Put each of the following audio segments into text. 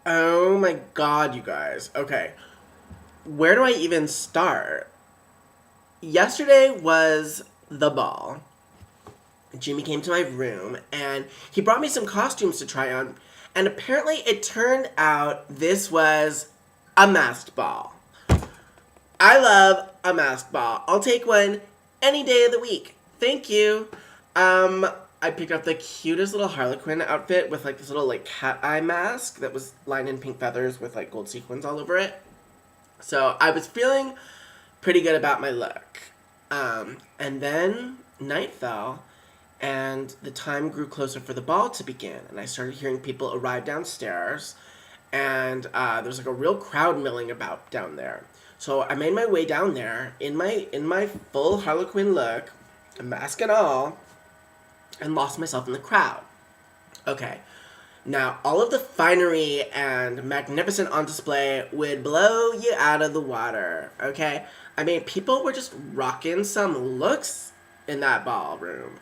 Oh my god, you guys. Okay. Where do I even start? Yesterday was the ball. Jimmy came to my room and he brought me some costumes to try on. And apparently it turned out this was a masked ball. I love a masked ball. I'll take one any day of the week. Thank you. I picked up the cutest little Harlequin outfit with like this little like cat eye mask that was lined in pink feathers with like gold sequins all over it. So I was feeling pretty good about my look. And then night fell and the time grew closer for the ball to begin. And I started hearing people arrive downstairs and there was like a real crowd milling about down there. So I made my way down there in my full Harlequin look, mask and all, and lost myself in the crowd. Okay, now all of the finery and magnificent on display would blow you out of the water. Okay, I mean people were just rocking some looks in that ballroom.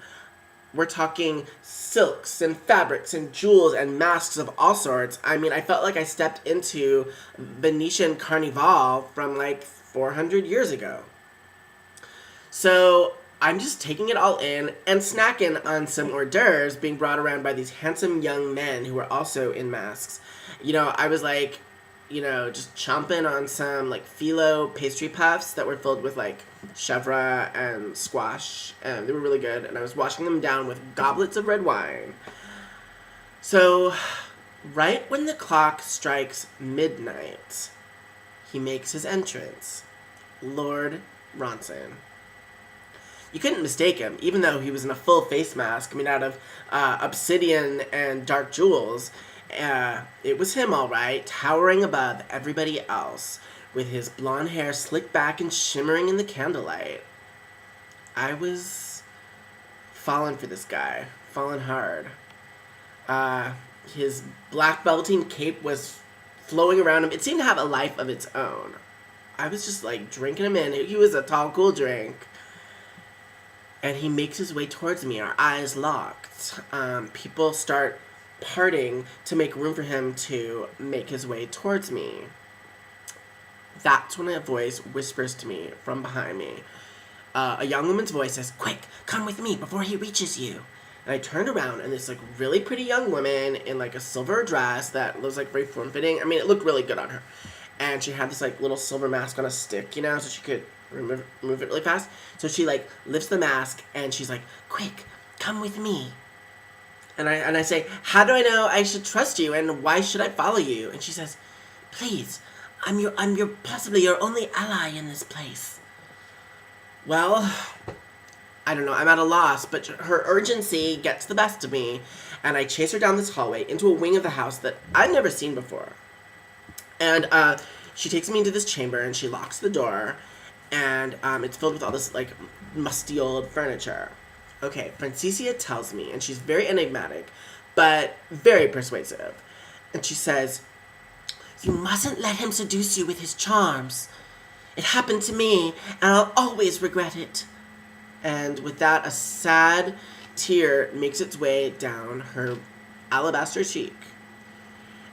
We're talking silks and fabrics and jewels and masks of all sorts. I mean, I felt like I stepped into Venetian Carnival from like 400 years ago. So I'm just taking it all in and snacking on some hors d'oeuvres being brought around by these handsome young men who were also in masks. I was like, just chomping on some like phyllo pastry puffs that were filled with like chèvre and squash, and they were really good, and I was washing them down with goblets of red wine. So, right when the clock strikes midnight, he makes his entrance. Lord Ronson. You couldn't mistake him, even though he was in a full face mask made out of obsidian and dark jewels. It was him, all right, towering above everybody else, with his blonde hair slicked back and shimmering in the candlelight. I was falling for this guy, falling hard. His black velveteen cape was flowing around him. It seemed to have a life of its own. I was just like drinking him in. He was a tall, cool drink. And he makes his way towards me, our eyes locked. People start parting to make room for him to make his way towards me. That's when a voice whispers to me from behind me. A young woman's voice says, "Quick, come with me before he reaches you." And I turned around, and this like really pretty young woman in like a silver dress that was like very form-fitting. I mean, it looked really good on her. And she had this like little silver mask on a stick, so she could move it really fast. So she like lifts the mask, and she's like, "Quick, come with me." And I say, "How do I know I should trust you, and why should I follow you?" And she says, "Please, I'm your possibly your only ally in this place." Well, I don't know, I'm at a loss, but her urgency gets the best of me, and I chase her down this hallway into a wing of the house that I've never seen before. And she takes me into this chamber, and she locks the door, and it's filled with all this like musty old furniture. Okay, Francisia tells me, and she's very enigmatic, but very persuasive. And she says, "You mustn't let him seduce you with his charms. It happened to me, and I'll always regret it." And with that, a sad tear makes its way down her alabaster cheek.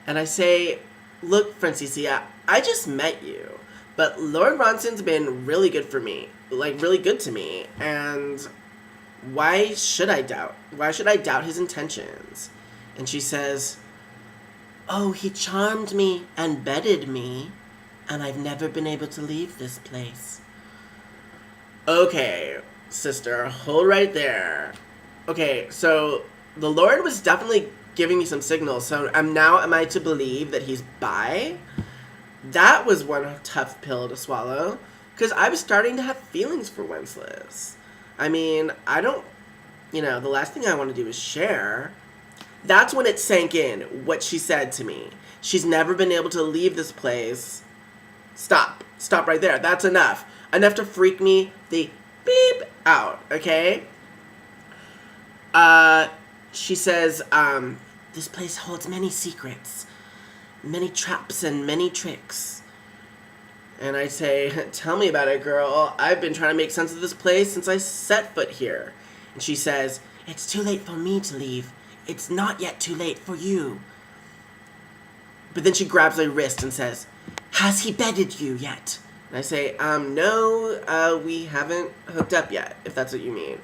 And I say, "Look, Francisia, I just met you, but Lord Ronson's been really good for me, like really good to me, and why should I doubt? Why should I doubt his intentions?" And she says, "Oh, he charmed me and bedded me, and I've never been able to leave this place." Okay, sister, hold right there. Okay, so the Lord was definitely giving me some signals, so am I to believe that he's bi? That was one tough pill to swallow, because I was starting to have feelings for Wenceslas. I mean, the last thing I want to do is share. That's when it sank in, what she said to me. She's never been able to leave this place. Stop right there. That's enough. Enough to freak me the beep out, okay? She says, "This place holds many secrets, many traps and many tricks." And I say, "Tell me about it, girl. I've been trying to make sense of this place since I set foot here." And she says, "It's too late for me to leave. It's not yet too late for you." But then she grabs my wrist and says, "Has he bedded you yet?" And I say, no, we haven't hooked up yet, if that's what you mean.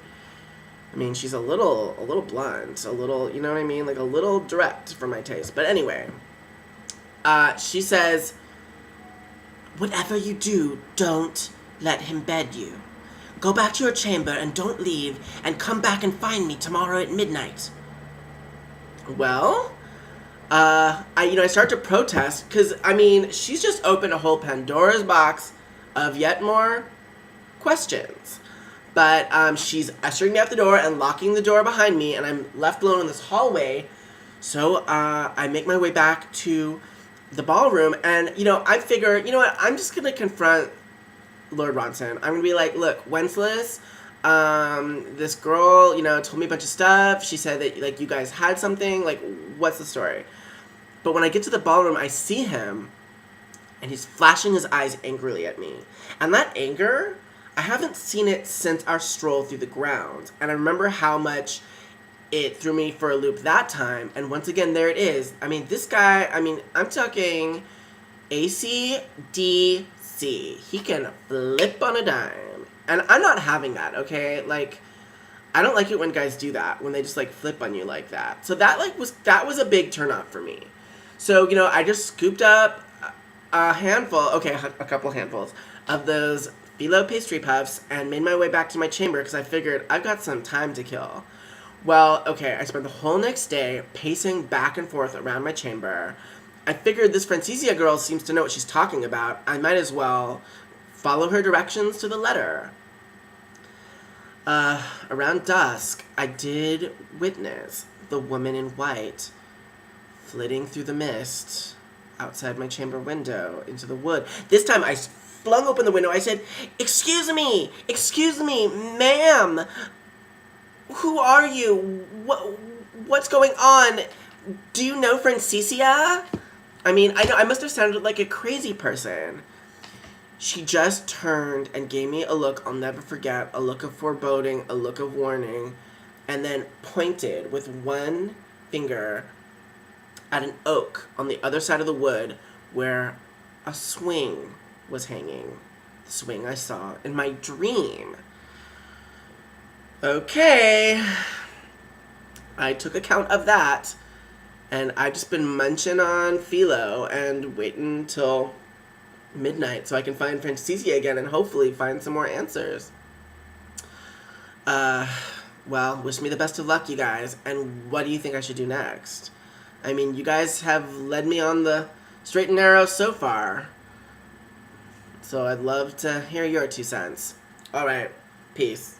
I mean, she's a little blunt, a little, you know what I mean? Like a little direct for my taste. But anyway, she says, "Whatever you do, don't let him bed you. Go back to your chamber and don't leave, and come back and find me tomorrow at midnight." Well, I start to protest, because, I mean, she's just opened a whole Pandora's box of yet more questions. But she's ushering me out the door and locking the door behind me, and I'm left alone in this hallway. So I make my way back to the ballroom, and, I figure, you know what, I'm just going to confront Lord Ronson. I'm going to be like, "Look, Wenceslas, this girl, told me a bunch of stuff. She said that, like, you guys had something. Like, what's the story?" But when I get to the ballroom, I see him, and he's flashing his eyes angrily at me. And that anger, I haven't seen it since our stroll through the grounds. And I remember how much it threw me for a loop that time. And once again, there it is. I mean, this guy, I'm talking AC/DC. He can flip on a dime. And I'm not having that, okay? Like, I don't like it when guys do that, when they just, like, flip on you like that. So that was a big turnoff for me. So, I just scooped up a couple handfuls of those phyllo pastry puffs and made my way back to my chamber, because I figured I've got some time to kill. Well, okay, I spent the whole next day pacing back and forth around my chamber. I figured this Francisia girl seems to know what she's talking about. I might as well follow her directions to the letter. Around dusk, I did witness the woman in white flitting through the mist outside my chamber window into the wood. This time I flung open the window. I said, excuse me, ma'am. Who are you? What's going on? Do you know Francisia?" I mean, I know I must have sounded like a crazy person. She just turned and gave me a look I'll never forget, a look of foreboding, a look of warning, and then pointed with one finger at an oak on the other side of the wood where a swing was hanging. The swing I saw in my dream. Okay. I took account of that, and I've just been munching on phyllo and waiting till midnight so I can find Francisia again and hopefully find some more answers. Well, wish me the best of luck, you guys. And what do you think I should do next? I mean, you guys have led me on the straight and narrow so far. So I'd love to hear your 2 cents. Alright, peace.